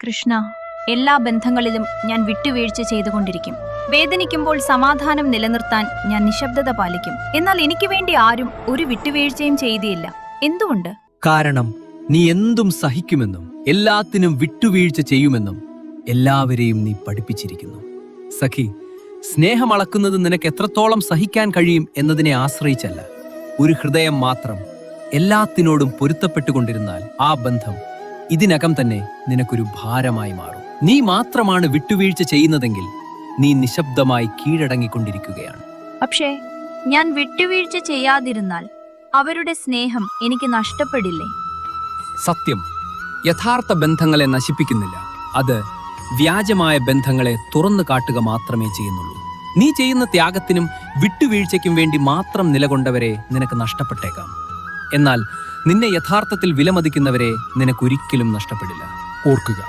കൃഷ്ണ, എല്ലാ ബന്ധങ്ങളിലും ഞാൻ വിട്ടുവീഴ്ച ചെയ്തുകൊണ്ടിരിക്കും. വേദനിക്കുമ്പോൾ സമാധാനം നിലനിർത്താൻ ഞാൻ നിശബ്ദത പാലിക്കും. എന്നാൽ എനിക്ക് വേണ്ടി ആരും ഒരു വിട്ടുവീഴ്ചയും ചെയ്തില്ല. എന്തുകൊണ്ട്? കാരണം നീ എന്തും സഹിക്കുമെന്നും എല്ലാത്തിനും വിട്ടുവീഴ്ച ചെയ്യുമെന്നും എല്ലാവരെയും നീ പഠിപ്പിച്ചിരിക്കുന്നു. സഖി, സ്നേഹം അളക്കുന്നത് നിനക്ക് എത്രത്തോളം സഹിക്കാൻ കഴിയും എന്നതിനെ ആശ്രയിച്ചല്ല, ഒരു ഹൃദയം മാത്രം എല്ലാത്തിനോടും പൊരുത്തപ്പെട്ടുകൊണ്ടിരുന്നാൽ ആ ബന്ധം ഇതിനകം തന്നെ നിനക്കൊരു ഭാരമായി മാറും. നീ മാത്രമാണ് വിട്ടുവീഴ്ച ചെയ്യുന്നതെങ്കിൽ നീ നിശബ്ദമായി കീഴടങ്ങിക്കൊണ്ടിരിക്കുകയാണ്. പക്ഷേ ഞാൻ വിട്ടുവീഴ്ച ചെയ്യാതിരുന്നാൽ അവരുടെ സ്നേഹം എനിക്ക് നഷ്ടപ്പെടില്ലേ? സത്യം യഥാർത്ഥ ബന്ധങ്ങളെ നശിപ്പിക്കുന്നില്ല, അത് വ്യാജമായ ബന്ധങ്ങളെ തുറന്നു കാട്ടുക മാത്രമേ ചെയ്യുന്നുള്ളൂ. നീ ചെയ്യുന്ന ത്യാഗത്തിനും വിട്ടുവീഴ്ചയ്ക്കും വേണ്ടി മാത്രം നിലകൊണ്ടവരെ നിനക്ക് നഷ്ടപ്പെട്ടേക്കാം. എന്നാൽ നിന്നെ യഥാർത്ഥത്തിൽ വിലമതിക്കുന്നവരെ നിനക്കൊരിക്കലും നഷ്ടപ്പെടില്ല. ഓർക്കുക,